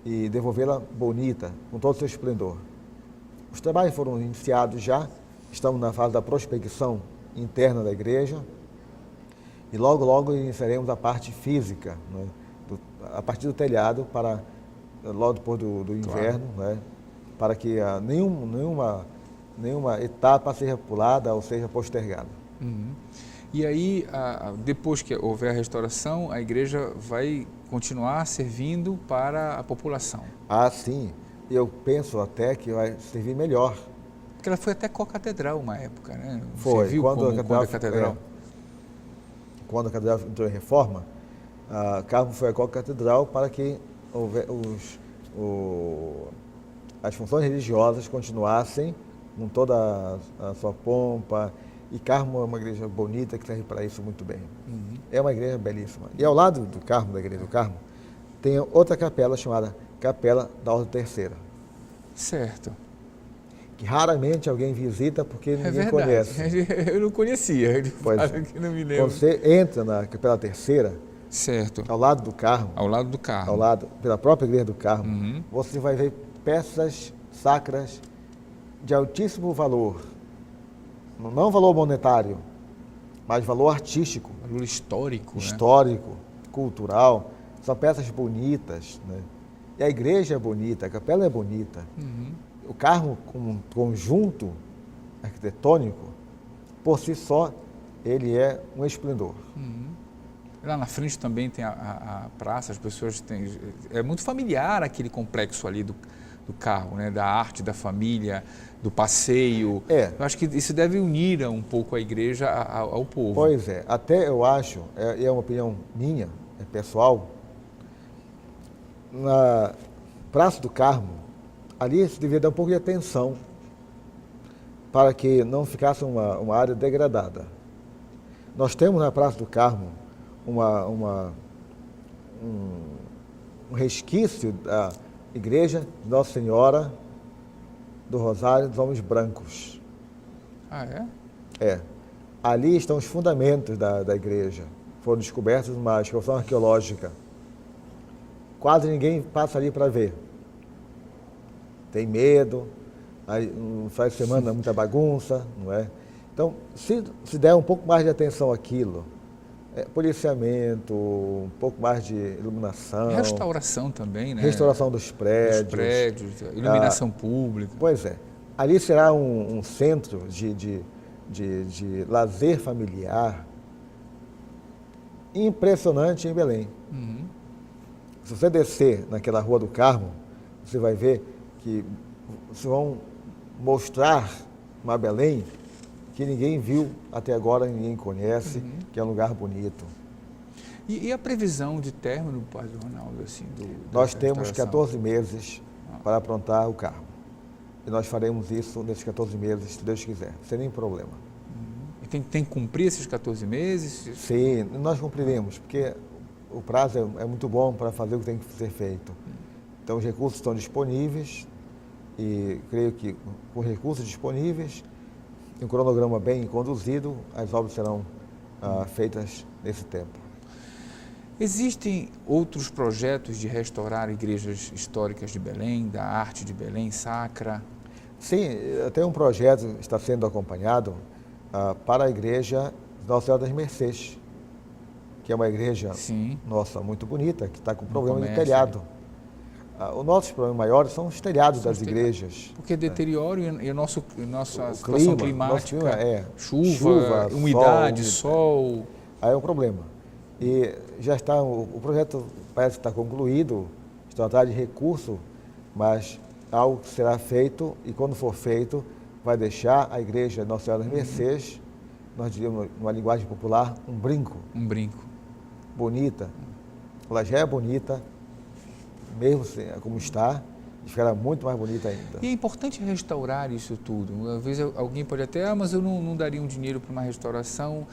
e devolvê-la bonita, com todo o seu esplendor. Os trabalhos foram iniciados já, estamos na fase da prospecção interna da igreja e logo iniciaremos a parte física, né, a partir do telhado, logo depois do inverno, né, para que nenhuma etapa seja pulada ou seja postergada. E aí, depois que houver a restauração, a igreja vai continuar servindo para a população? Sim. Eu penso até que vai servir melhor. Porque ela foi até co-catedral uma época, né? Foi. Serviu quando a catedral... Quando a catedral entrou em reforma, a Carmo foi a co-catedral para que as funções religiosas continuassem com toda a sua pompa. E Carmo é uma igreja bonita que serve para isso muito bem. É uma igreja belíssima. E ao lado do Carmo, da igreja do Carmo, tem outra capela chamada Capela da Ordem Terceira. Certo. Que raramente alguém visita porque ninguém conhece. Eu não conhecia, que não me lembro. Quando você entra na Capela Terceira, certo, ao lado do Carmo, pela própria igreja do Carmo, você vai ver peças sacras de altíssimo valor. Não valor monetário, mas valor artístico. Valor histórico. Histórico, né? Cultural. São peças bonitas, né? E a igreja é bonita, a capela é bonita. O Carmo, como um conjunto arquitetônico, por si só, ele é um esplendor. Lá na frente também tem a praça, as pessoas têm... É muito familiar aquele complexo ali do Carmo, né? Da arte, da família, do passeio. Eu acho que isso deve unir um pouco a igreja ao povo. Pois é, até eu acho, é uma opinião minha, é pessoal, na Praça do Carmo, ali se devia dar um pouco de atenção para que não ficasse uma área degradada. Nós temos na Praça do Carmo um resquício da igreja de Nossa Senhora do Rosário dos Homens Brancos. Ali estão os fundamentos da igreja. Foram descobertos numa excavação arqueológica. Quase ninguém passa ali para ver. Tem medo, aí no final de semana muita bagunça, não é? Então, se der um pouco mais de atenção àquilo, policiamento, um pouco mais de iluminação. Restauração também, né? Restauração dos prédios. Iluminação pública. Pois é. Ali será um centro de lazer familiar, impressionante em Belém. Uhum. Se você descer naquela Rua do Carmo, você vai ver que vocês vão mostrar uma Belém que ninguém viu até agora, ninguém conhece, que é um lugar bonito. E a previsão de término, Padre Ronaldo, assim, Nós temos 14 meses para aprontar o Carmo. E nós faremos isso nesses 14 meses, se Deus quiser, sem nenhum problema. E tem que cumprir esses 14 meses? Sim, nós cumpriremos, porque o prazo é muito bom para fazer o que tem que ser feito. Então, os recursos estão disponíveis e creio que com recursos disponíveis, um cronograma bem conduzido, as obras serão feitas nesse tempo. Existem outros projetos de restaurar igrejas históricas de Belém, da arte de Belém, sacra? Sim, tem um projeto que está sendo acompanhado para a igreja Nossa Senhora das Mercês, que é uma igreja nossa muito bonita, que está com problema de telhado. Os nossos problemas maiores são os telhados das igrejas. Porque deterioro e a nossa situação clima, climática, chuva, umidade, sol. Aí é um problema. E já está, o projeto parece que está concluído, estão atrás de recurso, mas algo que será feito e quando for feito, vai deixar a igreja Nossa Senhora das Mercês, nós diríamos numa linguagem popular, um brinco. Um brinco. Bonita. Ela já é bonita, mesmo como está, e ficará muito mais bonita ainda. E é importante restaurar isso tudo. Às vezes alguém pode até, mas eu não daria um dinheiro para uma restauração,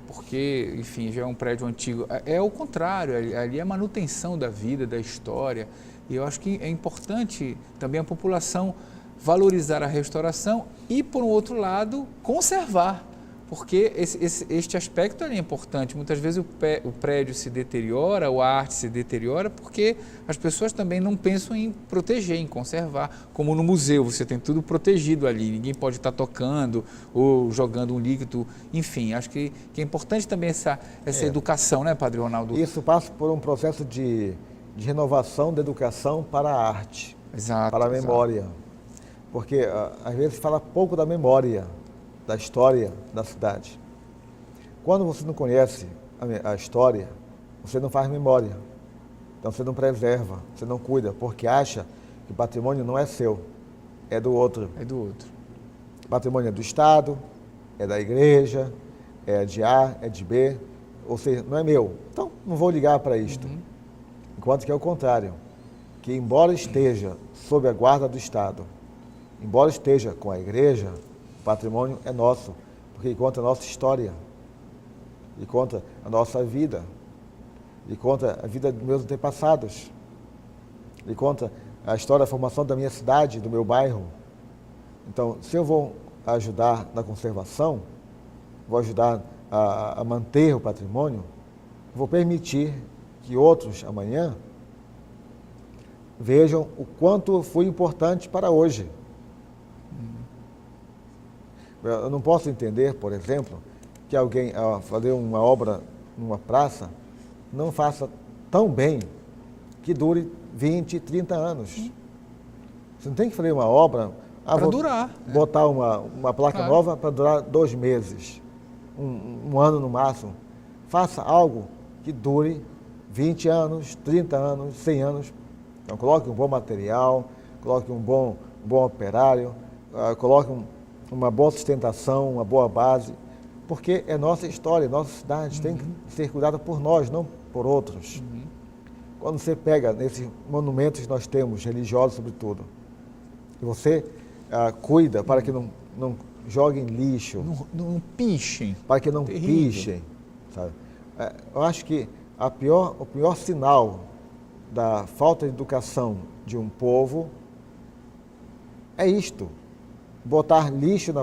porque, enfim, já é um prédio antigo. É o contrário, ali é a manutenção da vida, da história. E eu acho que é importante também a população valorizar a restauração e, por um outro lado, conservar. Porque este aspecto é importante. Muitas vezes o prédio se deteriora, ou a arte se deteriora, porque as pessoas também não pensam em proteger, em conservar. Como no museu, você tem tudo protegido ali, ninguém pode estar tocando ou jogando um líquido. Enfim, acho que é importante também essa educação, né, Padre Ronaldo? Isso passa por um processo de renovação da educação para a arte, para a memória. Porque às vezes se fala pouco da memória, da história da cidade. Quando você não conhece a história, você não faz memória. Então você não preserva, você não cuida, porque acha que o patrimônio não é seu, é do outro. É do outro. O patrimônio é do Estado, é da igreja, é de A, é de B, ou seja, não é meu. Então não vou ligar para isto. Enquanto que é o contrário, que embora esteja sob a guarda do Estado, embora esteja com a igreja, o patrimônio é nosso, porque conta a nossa história, e conta a nossa vida, e conta a vida dos meus antepassados, e conta a história da formação da minha cidade, do meu bairro. Então, se eu vou ajudar na conservação, vou ajudar a manter o patrimônio, vou permitir que outros amanhã vejam o quanto eu fui importante para hoje. Eu não posso entender, por exemplo, que alguém, ao fazer uma obra numa praça, não faça tão bem que dure 20, 30 anos. Você não tem que fazer uma obra para durar. Botar uma placa nova para durar 2 meses, um ano no máximo. Faça algo que dure 20 anos, 30 anos, 100 anos. Então, coloque um bom material, coloque um bom operário, coloque uma boa sustentação, uma boa base, porque é nossa história, nossa cidade, tem que ser cuidada por nós, não por outros. Quando você pega nesses monumentos que nós temos, religiosos sobretudo, e você cuida para que não joguem lixo. Não pichem. Para que não pichem. Sabe? Eu acho que o pior sinal da falta de educação de um povo é isto. Botar lixo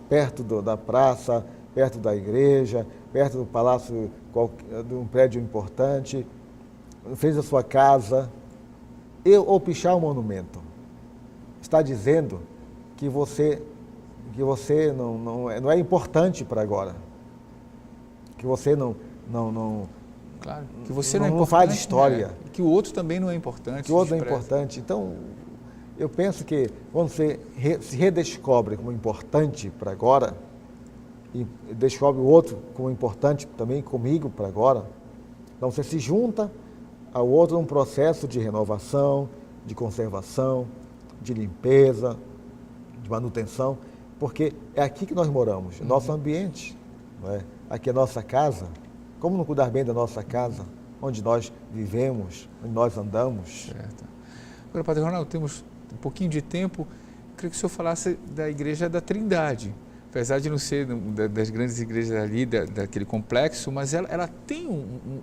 perto da praça, perto da igreja, perto do palácio, de um prédio importante, em frente da sua casa, ou pichar um monumento. Está dizendo que você não é importante para agora. Que você não claro, que você não faz história. Né? Que o outro também não é importante. Que o outro não é importante. Então, eu penso que quando você se redescobre como importante para agora, e descobre o outro como importante também comigo para agora. Então você se junta ao outro num processo de renovação, de conservação, de limpeza, de manutenção, porque é aqui que nós moramos, nosso ambiente, não é? Aqui é nossa casa. Como não cuidar bem da nossa casa, onde nós vivemos, onde nós andamos? Certo. Agora, Padre Ronaldo, temos um pouquinho de tempo. Eu queria que o senhor falasse da Igreja da Trindade. Apesar de não ser das grandes igrejas ali, daquele complexo, mas ela tem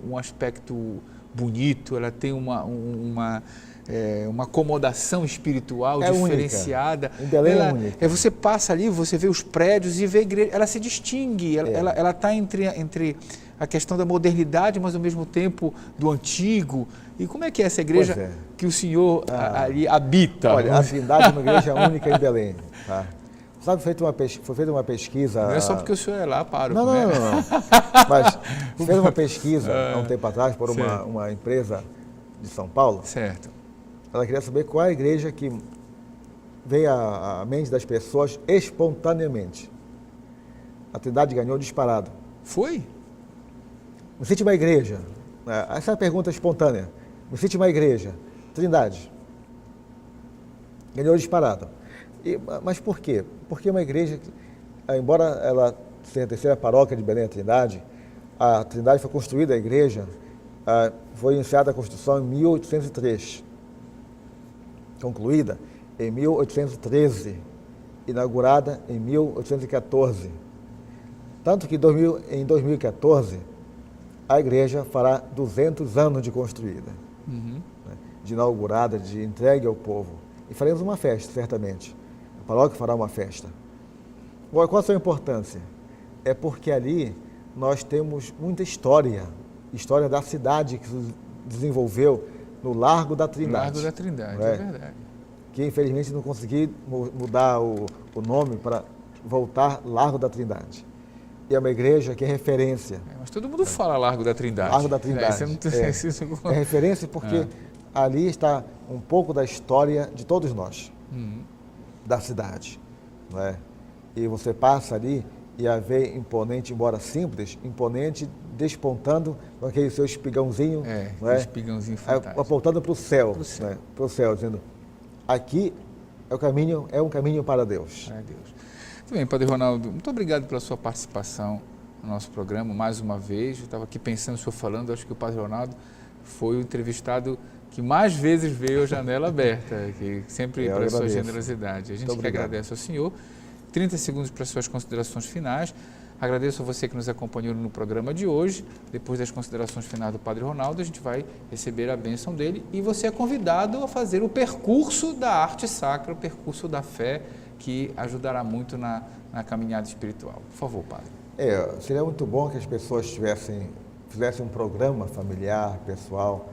um aspecto bonito, ela tem uma acomodação espiritual diferenciada. Única. Em Belém é única. Você passa ali, você vê os prédios e vê a igreja, ela se distingue, ela está entre a questão da modernidade, mas ao mesmo tempo do antigo. E como é que é essa igreja que o senhor ali habita? Olha, a Trindade é uma igreja única em Belém. Tá? Sabe, foi feita uma pesquisa... Não é só porque o senhor é lá, pároco, não, né? Não. Mas fez uma pesquisa há um tempo atrás por uma empresa de São Paulo. Certo. Ela queria saber qual é a igreja que veio à mente das pessoas espontaneamente. A Trindade ganhou disparado. Foi? Me cite uma igreja. Essa é a pergunta espontânea. Me cite uma igreja. Trindade. Ganhou disparado. Mas por quê? Porque uma igreja, embora ela seja a terceira paróquia de Belém, a Trindade foi construída, a igreja, foi iniciada a construção em 1803, concluída em 1813, inaugurada em 1814. Tanto que em 2014, a igreja fará 200 anos de construída, de inaugurada, de entregue ao povo. E faremos uma festa, certamente. A paróquia fará uma festa. Agora, qual a sua importância? É porque ali nós temos muita história da cidade que se desenvolveu no Largo da Trindade. Largo da Trindade, é verdade. Que infelizmente não consegui mudar o nome para voltar Largo da Trindade. E é uma igreja que é referência. Mas todo mundo fala Largo da Trindade. Largo da Trindade. É referência porque ali está um pouco da história de todos nós. Da cidade, não é? E você passa ali e a vê imponente, embora simples, imponente, despontando com aquele seu espigãozinho, não é? Espigãozinho fantástico. Apontando para o céu, né? Para o céu, dizendo, aqui é um caminho para Deus. Para Deus. Muito bem, Padre Ronaldo, muito obrigado pela sua participação no nosso programa, mais uma vez. Eu estava aqui pensando, o senhor falando, acho que o Padre Ronaldo foi o entrevistado que mais vezes veio a Janela Aberta, que sempre pela sua generosidade. A gente que agradece ao senhor. 30 segundos para as suas considerações finais. Agradeço a você que nos acompanhou no programa de hoje. Depois das considerações finais do Padre Ronaldo, a gente vai receber a bênção dele e você é convidado a fazer o percurso da arte sacra, o percurso da fé, que ajudará muito na caminhada espiritual. Por favor, Padre. Seria muito bom que as pessoas fizessem um programa familiar, pessoal,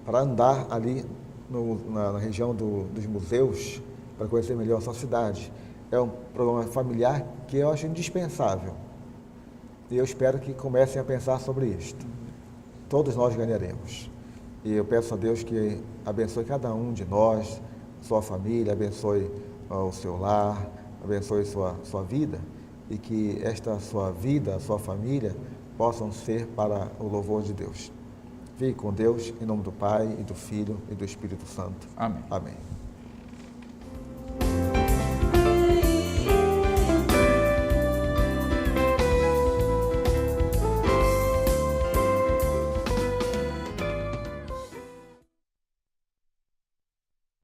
para andar ali na região dos museus, para conhecer melhor a sua cidade. É um programa familiar que eu acho indispensável. E eu espero que comecem a pensar sobre isto. Todos nós ganharemos. E eu peço a Deus que abençoe cada um de nós, sua família, abençoe o seu lar, abençoe sua vida, e que esta sua vida, a sua família, possam ser para o louvor de Deus. Fique com Deus, em nome do Pai, e do Filho, e do Espírito Santo. Amém. Amém.